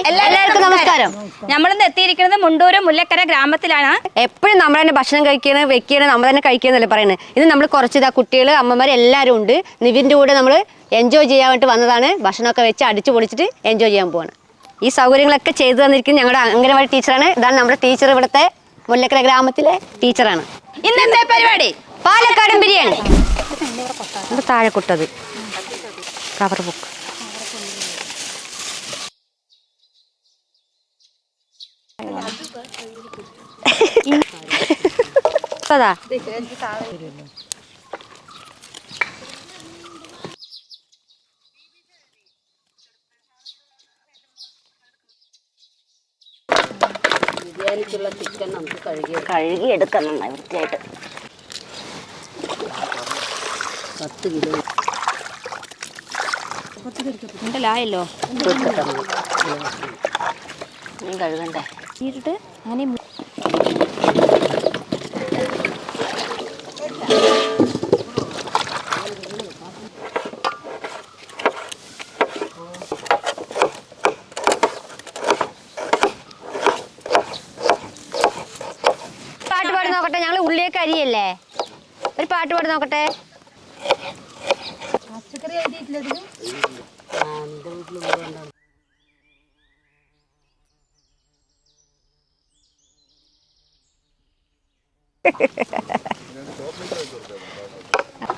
എല്ലാവർക്കും നമസ്കാരം. നമ്മളിന്ന് എത്തിയിരിക്കുന്നത് മുണ്ടൂര് മുല്ലക്കര ഗ്രാമത്തിലാണ്. എപ്പോഴും നമ്മൾ തന്നെ ഭക്ഷണം കഴിക്കണം വെക്കണം നമ്മൾ തന്നെ കഴിക്കുന്നല്ലേ പറയുന്നത്. ഇത് നമ്മൾ കുറച്ച് കുട്ടികൾ അമ്മമാർ എല്ലാവരും ഉണ്ട്. നിവിൻ്റെ കൂടെ നമ്മൾ എൻജോയ് ചെയ്യാൻ വേണ്ടി വന്നതാണ്. ഭക്ഷണമൊക്കെ വെച്ച് അടിച്ചു പൊളിച്ചിട്ട് എൻജോയ് ചെയ്യാൻ പോവാണ്. ഈ സൗകര്യങ്ങളൊക്കെ ചെയ്തു തന്നിരിക്കുന്നത് ഞങ്ങളുടെ അംഗനവാടി ടീച്ചറാണ്. ഇതാണ് നമ്മുടെ ടീച്ചർ, ഇവിടുത്തെ മുല്ലക്കര ഗ്രാമത്തിലെ ടീച്ചറാണ്. ഇന്നെന്താ പരിപാടി? പാലക്കാടൻ ബിരിയാണി. താഴെ കുട്ടത് കവർ ബുക്ക്. അതാ ബിരിയാണിക്കുള്ള ചിക്കൻ നമുക്ക് കഴുകിയെടുക്കണം നന്നായി വൃത്തിയായിട്ട്. 10 കിലോ ഉണ്ടല്ലോ. മീൻ കഴുകണ്ടേ? ഇട്ടിട്ട് അങ്ങനെ പാട്ട് പാടി നോക്കട്ടെ. ഞങ്ങൾ ഉള്ളിയൊക്കെ അരിയല്ലേ, ഒരു പാട്ട് പാടി നോക്കട്ടെ. പച്ചക്കറി എഴുതിയിട്ടില്ല.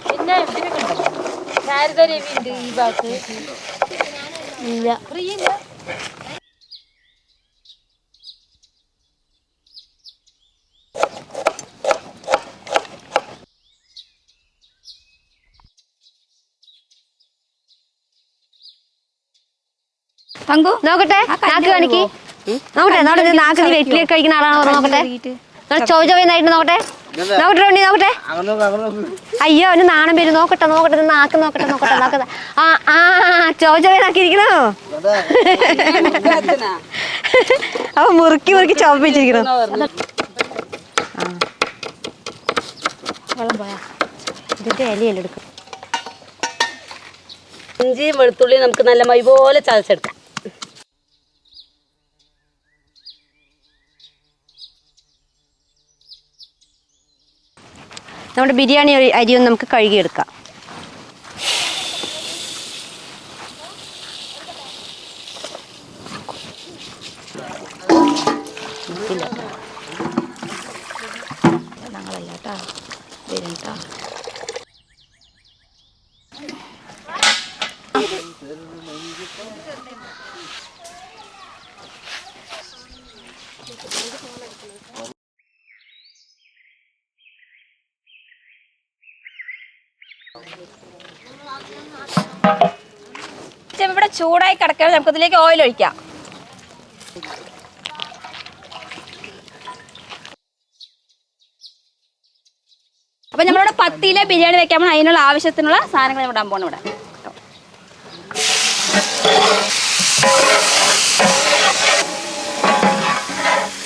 പിന്നെ ശാരദ രവി ഉണ്ട് ഈ ഭാഗത്ത്. ഇല്ല, ഫ്രീ ഇല്ല. പങ്കു നോക്കട്ടെ, നാക്ക് കാണിക്ക്. നോക്കട്ടെ നാക്ക് നീ വെറ്റിലേക്ക് കഴിക്കുന്ന ആളാണോ നോക്കട്ടെ. ചോദിച്ചോന്നായിട്ട് നോക്കട്ടെ. നോക്കട്ടെ നോക്കട്ടെ. അയ്യോ അവന് നാണം വരും. നോക്കട്ടെ നോക്കട്ടെ നാക്ക് നോക്കട്ടെ നോക്കട്ടെ നോക്കട്ടെ. ചോദിച്ചോനാക്കിയിരിക്കണോ? അപ്പൊ മുറുക്കി മുറുക്കി ചവപ്പിച്ചിരിക്കണോ? ഇതിന്റെ ഇലയല്ല എടുക്കും. ഇഞ്ചിയും വെളുത്തുള്ളിയും നമുക്ക് നല്ല മൈ പോലെ ചതച്ചെടുക്കാം. നമ്മുടെ ബിരിയാണി അരിയൊന്നും നമുക്ക് കഴുകിയെടുക്കാം. ഇവിടെ ചൂടായി കിടക്കാൻ നമുക്ക് ഇതിലേക്ക് ഓയിൽ ഒഴിക്കാം. അപ്പൊ നമ്മളിവിടെ 10 കിലോ ബിരിയാണി വെക്കാൻ അതിനുള്ള ആവശ്യത്തിനുള്ള സാധനങ്ങൾ ഇടാൻ പോകണം.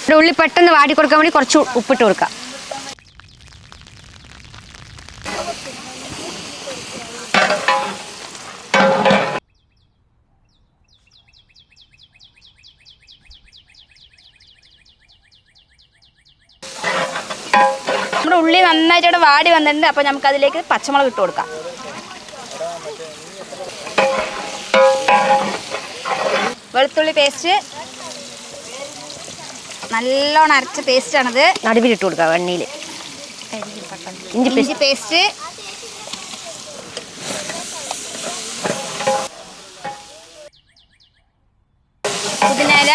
ഇവിടെ ഉള്ളി പെട്ടെന്ന് വാടി കൊടുക്കാൻ വേണ്ടി കുറച്ച് ഉപ്പിട്ട് കൊടുക്കാം. നമ്മുടെ ഉള്ളി നന്നായിട്ട് വാടി വന്നിട്ടുണ്ട്. അപ്പൊ നമുക്ക് അതിലേക്ക് പച്ചമുളക് ഇട്ട് കൊടുക്കാം. വെളുത്തുള്ളി പേസ്റ്റ് നല്ലോണം അരച്ച പേസ്റ്റ് ആണിത്. നടുവിലിട്ട് കൊടുക്കാം എണ്ണയിൽ. ഇഞ്ചി പേസ്റ്റ്, പുതിനയില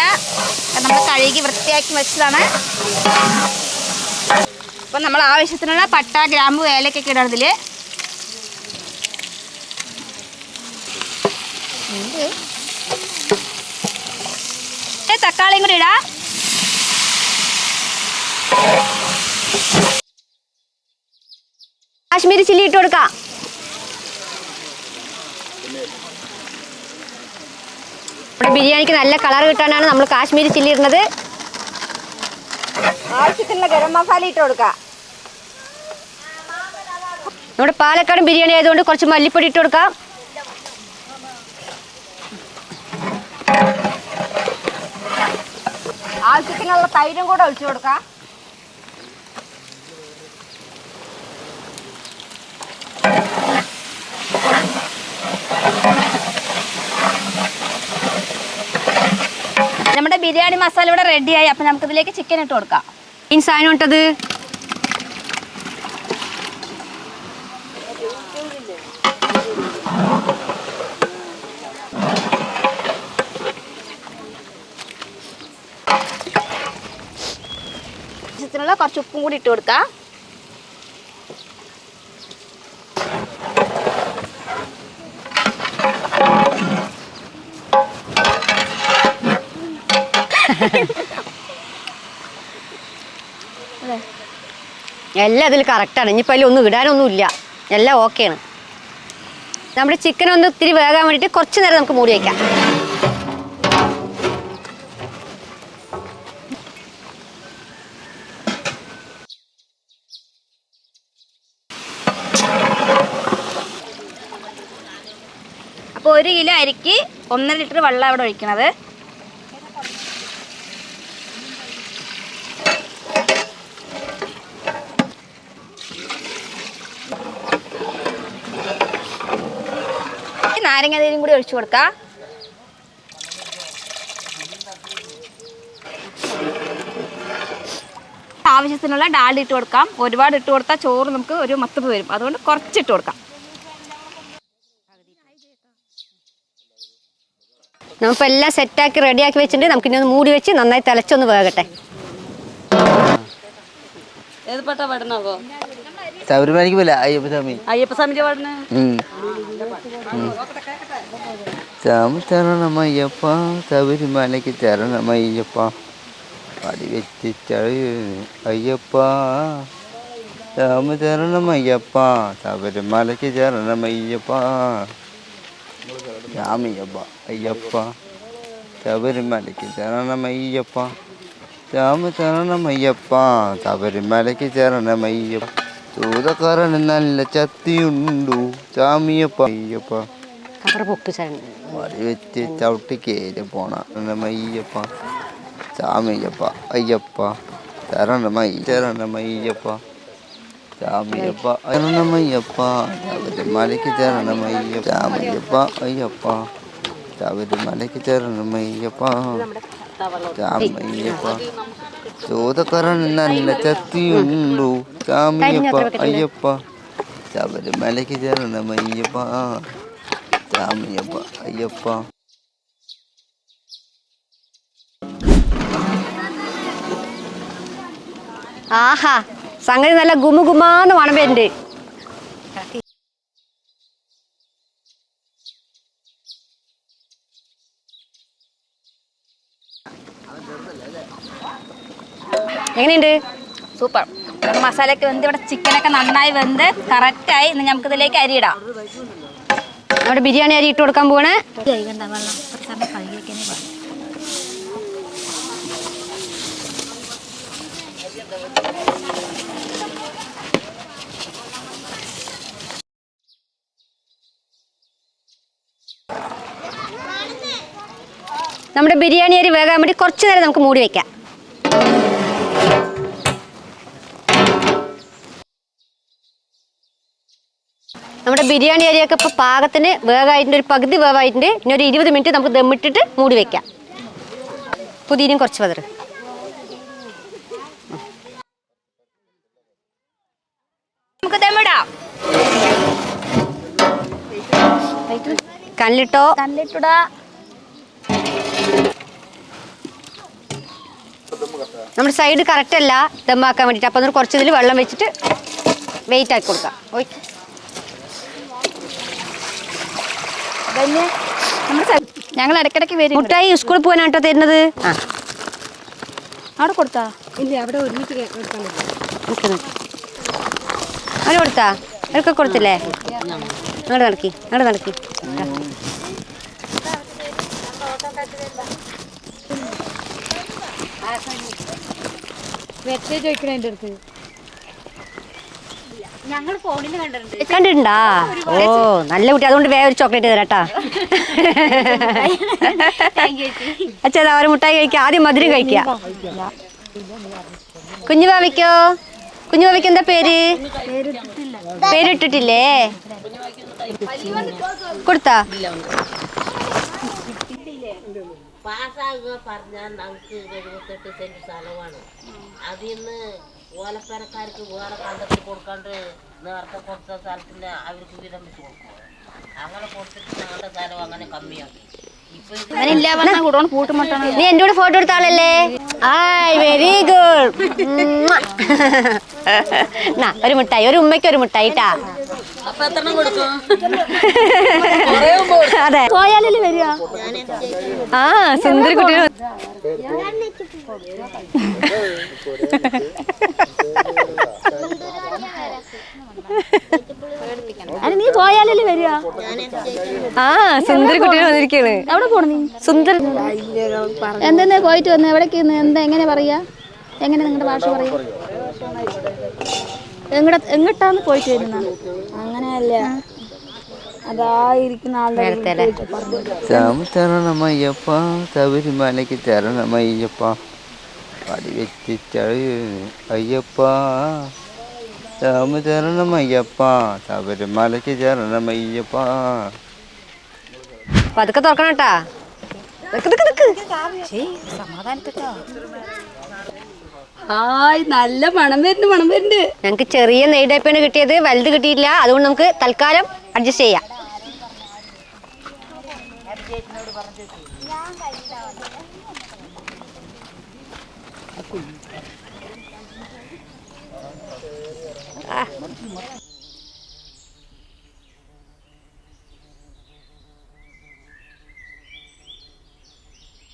നമ്മൾ കഴുകി വൃത്തിയാക്കി വെച്ചതാണ്. അപ്പം നമ്മൾ ആവശ്യത്തിനുള്ള പട്ട, ഗ്രാമ്പു, ഏലക്കൊക്കെ ഇടണം ഇതിൽ. തക്കാളിയും കൂടി ഇടാം. കാശ്മീരി ചില്ലി ഇട്ട് കൊടുക്കാം. നമ്മുടെ ബിരിയാണിക്ക് നല്ല കളർ കിട്ടാനാണ് നമ്മൾ കാശ്മീരി ചില്ലി ഇടുന്നത്. ആവശ്യത്തിനുള്ള ഗരം മസാല ഇട്ട് കൊടുക്കാം. നമ്മുടെ പാലക്കാട് ബിരിയാണി ആയതുകൊണ്ട് കുറച്ച് മല്ലിപ്പൊടി ഇട്ട് കൊടുക്കാം. ആവശ്യത്തിനുള്ള തൈരും കൂടെ ഒഴിച്ചു കൊടുക്കാം. നമ്മുടെ ബിരിയാണി മസാല ഇവിടെ റെഡിയായി. അപ്പം നമുക്കിതിലേക്ക് ചിക്കൻ ഇട്ട് കൊടുക്കാം. ഈ സാധനം ഇട്ടത് ആവശ്യത്തിനുള്ള കുറച്ച് ഉപ്പും കൂടി ഇട്ട് കൊടുക്കാം. എല്ലാം അതിൽ കറക്റ്റാണ്. ഇനിയിപ്പോൾ അതിൽ ഒന്നും ഇടാനൊന്നുമില്ല, എല്ലാം ഓക്കെയാണ്. നമ്മുടെ ചിക്കൻ ഒന്ന് ഇത്തിരി വേകാൻ വേണ്ടിയിട്ട് കുറച്ച് നേരം നമുക്ക് മൂടി വയ്ക്കാം. അപ്പോൾ 1 കിലോ അരിക്ക് 1.5 ലിറ്റർ വെള്ളം അവിടെ ഒഴിക്കണത്. നാരങ്ങ നീരും കൂടി ഒഴിച്ചു കൊടുക്കാം. ആവശ്യത്തിനുള്ള ഡാൽ ഇട്ട് കൊടുക്കാം. ഒരുപാട് ഇട്ട് കൊടുത്താൽ ചോറ് നമുക്ക് ഒരു മത്തപ്പ് വരും. അതുകൊണ്ട് കുറച്ചിട്ട് കൊടുക്കാം. നമ്മളിപ്പോൾ എല്ലാം സെറ്റാക്കി റെഡിയാക്കി വെച്ചിട്ടുണ്ട്. നമുക്കിനി ഒന്ന് മൂടി വെച്ച് നന്നായി തിളച്ചൊന്ന് വേകട്ടെ. ശബരിമലയ്ക്ക് പോലെ അയ്യപ്പസ്വാമിന്റെ പാടുന്ന സ്വാമി ചരണമയ്യപ്പ ശബരിമലയ്ക്ക് ചരണമയ്യപ്പ പടി വെച്ച് അയ്യപ്പ സ്വാമി ചരണമയ്യപ്പ ശബരിമലയ്ക്ക് ചരണമയ്യപ്പ സ്വാമിയപ്പ അയ്യപ്പ ശബരിമലയ്ക്ക് ചരണമയ്യപ്പ സ്വാമി ചരണമയ്യപ്പ ശബരിമലയ്ക്ക് ചരണമയ്യപ്പ ചൂതക്കാരന് നല്ല ചത്തിയുണ്ടു സ്വാമിയപ്പ അയ്യപ്പ വടി വെച്ച് ചവിട്ടി കയറി പോണ മയ്യപ്പ സ്വാമിയപ്പ അയ്യപ്പ ചരണമയ്യപ്പ സ്വാമിയപ്പ ചരണമയ്യപ്പ ശബരിമലയ്ക്ക് ചരണമയ്യപ്പ സ്വാമിയപ്പ അയ്യപ്പ ശബരിമലയ്ക്ക് ചരണമയ്യപ്പ സ്വാമിയപ്പ ചൂതക്കാരന് നല്ല ചത്തിയുണ്ടു സ്വാമിയപ്പ അയ്യപ്പ ശബരിമലയ്ക്ക് ചരണമയ്യപ്പ സ്വാമിയപ്പ അയ്യപ്പ. ആഹാ, സംഗതി നല്ല ഗുമുഗുമാന്ന് മണം വരുന്നുണ്ട്. എങ്ങനെയുണ്ട്? സൂപ്പർ. മസാലയൊക്കെ വെന്ത് ഇവിടെ ചിക്കനൊക്കെ നന്നായി വെന്ത് കറക്റ്റായി. ഇന്ന് നമുക്കിതിലേക്ക് അരിയിടാം. നമ്മുടെ ബിരിയാണി അരി ഇട്ട് കൊടുക്കാൻ പോവാണ്. നമ്മുടെ ബിരിയാണി അരി വേകാൻ വേണ്ടി കുറച്ച് നേരം നമുക്ക് മൂടി വയ്ക്കാം. നമ്മുടെ ബിരിയാണി അരിയൊക്കെ ഇപ്പോൾ പാകത്തിന് വേവായിട്ടുണ്ട്, ഒരു പകുതി വേവായിട്ടുണ്ട്. ഇനി ഒരു 20 മിനിറ്റ് നമുക്ക് ദമ്മിട്ടിട്ട് മൂടി വയ്ക്കാം. പുതിനയും കുറച്ച് പതറ്. നമുക്ക് ദമ്മിടാം. കല്ലിട്ടോ കല്ലിട്ടുടാ. നമ്മുടെ സൈഡ് കറക്റ്റ് അല്ല ദമ്മാക്കാൻ വേണ്ടിയിട്ട്. അപ്പോൾ കുറച്ച് ഇതിൽ വെള്ളം വെച്ചിട്ട് വെയിറ്റ് ആക്കി കൊടുക്കാം. നമ്മുടെ ഞങ്ങൾ ഇടയ്ക്കിടയ്ക്ക് വരും മുട്ടായി സ്കൂളിൽ പോകാനാട്ടോ തരുന്നത്. ആ അവിടെ കൊടുത്താ നിൽക്ക് അവര് കൊടുത്താ അവർക്ക് കൊടുത്തില്ലേ? അങ്ങോട്ട് നടക്കി അങ്ങോട്ട് നടക്കി. കണ്ടിട്ടുണ്ടാ? ഓ നല്ല കുട്ടി, അതുകൊണ്ട് വേറെ ഒരു ചോക്ലേറ്റ് തരാട്ടാ. അച്ഛാ ഒരു മുട്ടായി കഴിക്കുക, ആദ്യം മധുരം കഴിക്കുക. കുഞ്ഞുവാവിക്കോ? കുഞ്ഞുവാവിക്ക് എന്താ പേര്? പേരിട്ടിട്ടില്ലേ? കൊടുത്താ? പാസ്സാകുക പറഞ്ഞാൽ നമുക്ക് 78 സെന്റ് സ്ഥലമാണ്. അതിന്ന് ഓലപ്പേരക്കാർക്ക് വേറെ കണ്ടെത്തി കൊടുക്കാണ്ട് നേരത്തെ കൊടുത്ത സ്ഥലത്തിന് അവർക്ക് വീതം വെച്ച് കൊടുക്കും. അങ്ങനെ കൊടുത്തിട്ട് ഞങ്ങളുടെ സ്ഥലം അങ്ങനെ കമ്മിയാക്കി. നീ എന്റെ കൂടെ ഫോട്ടോ എടുത്ത ആളല്ലേ? Very good. ഒരു മുട്ടായി, ഒരു ഉമ്മയ്ക്ക് ഒരു മുട്ടായി ട്ടാ. അതെ പോയാലല്ലേ വരിക. ആ സുന്ദരി കുട്ടികൾ. നീ പോയാലല്ലേ വരിക. ആ സുന്ദരി കുട്ടികൾ വന്നിരിക്കാണ്. എവിടെ പോണു നീ? സുന്ദർ എന്തെന്നാ പോയിട്ട് വന്ന് എവിടേക്ക് എന്താ എങ്ങനെ പറയാ? എങ്ങനെ നിങ്ങളുടെ ഭാഷ പറയാ? എങ്ങോട്ടാന്ന് പോയിട്ട് വരുന്ന? അങ്ങനെയല്ല, അതായിരിക്കുന്ന ആളുടെ ചരണമയ്യപ്പ ശബരിമലയ്ക്ക് ചരണമയ്യപ്പ പടിവെച്ച് അയ്യപ്പ ചരണമയ്യപ്പ ശബരിമലയ്ക്ക് ചരണമയ്യപ്പ. പതുക്കെ തുറക്കണം കേട്ടാ. നല്ല മണം വരുന്നുണ്ട്. ഞങ്ങക്ക് ചെറിയ നെയ്ഡപ്പാണ് കിട്ടിയത്, വലുത് കിട്ടിയില്ല. അതുകൊണ്ട് നമുക്ക് തൽക്കാലം അഡ്ജസ്റ്റ് ചെയ്യാം.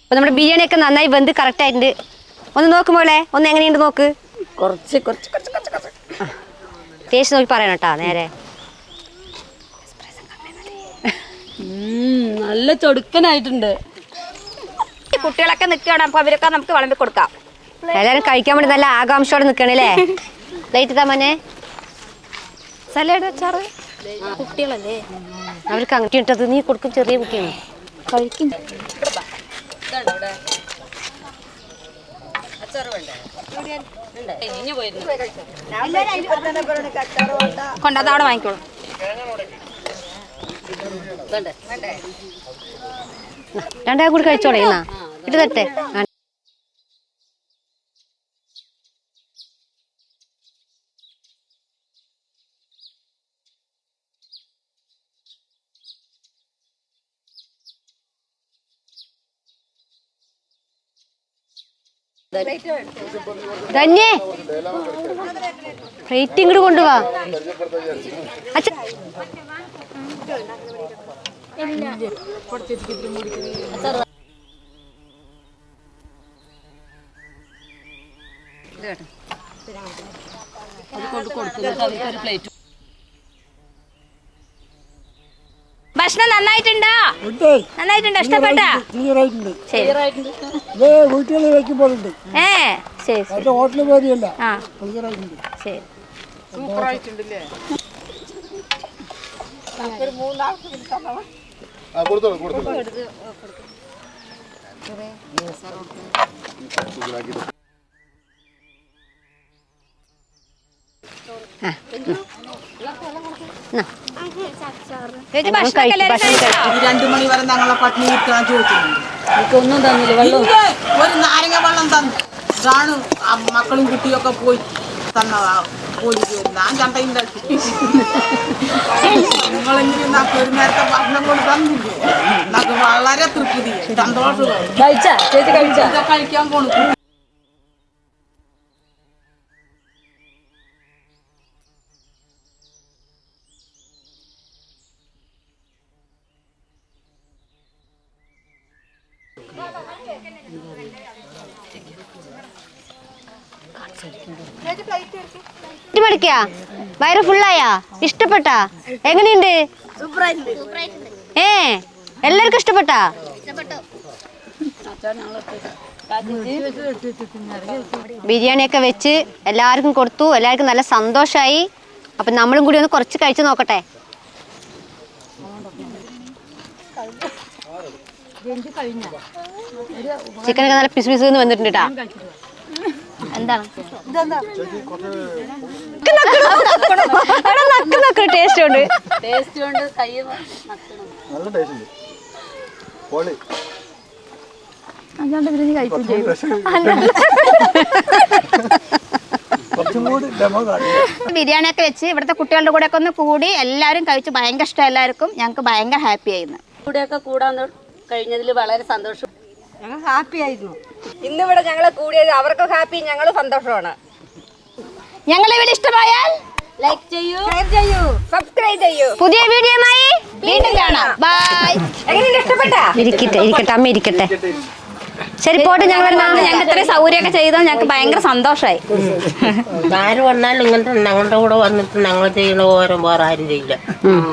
അപ്പൊ നമ്മുടെ ബിരിയാണി ഒക്കെ നന്നായി വെന്ത് കറക്റ്റ് ആയിട്ടുണ്ട്. ഒന്ന് നോക്കുമ്പോളെ ഒന്ന് എങ്ങനെയുണ്ട് നോക്ക്. കുറച്ച് ടേസ്റ്റ് നോക്കി പറയണം കേട്ടാ നേരെ. നല്ല ചൊടുക്കനായിട്ടുണ്ട്. കുട്ടികളൊക്കെ നിൽക്കുകയാണ്, അപ്പൊ അവരൊക്കെ നമുക്ക് വിളമ്പി കൊടുക്കാം. എല്ലാരും കഴിക്കാൻ വേണ്ടി നല്ല ആകാംക്ഷയോടെ നിക്കണല്ലേ. ലൈറ്റ് ഇതാ മോനെ. സലാഡ് അച്ചാറ് കുട്ടികളല്ലേ, അവർക്ക് അങ്ങോട്ട് ഇട്ടത് നീ കൊടുക്കും. ചെറിയ കുട്ടിയാണ് കഴിക്കും. കൊണ്ടതവിടെ വാങ്ങിക്കോളൂ. രണ്ടാം കൂടി കഴിച്ചോളേ. എന്നാ ഇട്ട് തട്ടെ. ധന്യേ പ്ലേറ്റ് ഇങ്ങോട്ട് കൊണ്ടുപോവാ. അച്ഛൻ ഭക്ഷണം നന്നായിട്ടുണ്ടോ? നന്നായിട്ടുണ്ടോ? ഇഷ്ടപ്പെട്ടാ? വീട്ടിൽ വെക്കുമ്പോഴുണ്ട്. ശരി ഹോട്ടലിൽ പോലെയല്ല. ശരി. രണ്ടു മണി വരെ ഞങ്ങളെ പട്ടിണി കിട്ടാൻ ചോദിച്ചിട്ടുണ്ട്. ഒന്നും തന്നില്ല, വെള്ളം ഒരു നാരങ്ങ വെള്ളം തന്നു. ഇതാണ് മക്കളും കുട്ടിയൊക്കെ പോയി തന്നതാ. പോയി ഞാൻ ചന്തയുണ്ടാക്കി. നിങ്ങളെങ്കിലും ഒരു നേരത്തെ ഭക്ഷണം കൊണ്ട് തന്നില്ലേ? നമുക്ക് വളരെ തൃപ്തി, സന്തോഷമായി. കഴിച്ചാ ചേച്ചി കഴിച്ചാ? കഴിക്കാൻ പോണു. മടിക്കാ വയറ് ഫുള്ളായാ ഇഷ്ടപ്പെട്ടാ എങ്ങനെയുണ്ട് എല്ലാവർക്കും ഇഷ്ടപ്പെട്ടാ ബിരിയാണിയൊക്കെ വെച്ച് എല്ലാവർക്കും കൊടുത്തു എല്ലാവർക്കും നല്ല സന്തോഷമായി അപ്പൊ നമ്മളും കൂടി ഒന്ന് കുറച്ച് കഴിച്ചു നോക്കട്ടെ ചിക്കനൊക്കെ നല്ല പിസ് പിസ് വന്നിട്ടുണ്ട് കേട്ടാ എന്താണ് ടേസ്റ്റ് ഉണ്ട് ബിരിയാണി ഒക്കെ വെച്ച് ഇവിടുത്തെ കുട്ടികളുടെ കൂടെ ഒക്കെ ഒന്ന് കൂടി എല്ലാവരും കഴിച്ച് ഭയങ്കര ഇഷ്ടം എല്ലാവർക്കും ഞങ്ങൾക്ക് ഭയങ്കര ഹാപ്പി ആയിരുന്നു കൂടെയൊക്കെ കൂടാൻ കഴിഞ്ഞതിൽ വളരെ സന്തോഷം. ഞങ്ങൾ ഹാപ്പി ആയിരുന്നു ഇന്നിവിടെ ഞങ്ങളെ കൂടിയത് അവർക്ക് ഹാപ്പി ഞങ്ങൾ സന്തോഷമാണ് ഞങ്ങളെ വീഡിയോ ഇഷ്ടമായാൽ ലൈക്ക് ചെയ്യൂ, ഷെയർ ചെയ്യൂ, സബ്സ്ക്രൈബ് ചെയ്യൂ. പുതിയ വീഡിയോയുമായി വീണ്ടും കാണാം. ബൈ. എങ്ങനെയുണ്ട് ഇഷ്ടപ്പെട്ടാ? ഇരിക്കട്ടെ അമ്മ ഇരിക്കട്ടെ. ശരി പോട്ടെ. ഞങ്ങൾക്ക് ഇത്രയും സൗകര്യമൊക്കെ ചെയ്താൽ ഞങ്ങൾക്ക് ഭയങ്കര സന്തോഷമായി. ആര് വന്നാലും ഇങ്ങനത്തെ ഞങ്ങളുടെ കൂടെ വന്നിട്ട് ഞങ്ങൾ ചെയ്യണ ഓരോ വേറെ ആരും ചെയ്യില്ല.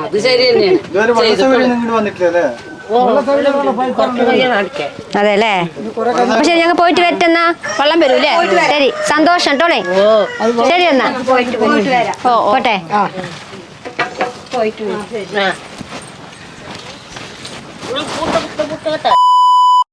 അത് ശരി തന്നെയാണ്. അതെ അല്ലേ? പക്ഷെ ഞങ്ങൾ പോയിട്ട് വരട്ടെന്നാ. വെള്ളം വരൂലേ? ശരി സന്തോഷം കേട്ടോളെ. ശരി എന്നാ പോട്ടെ. കൂട്ട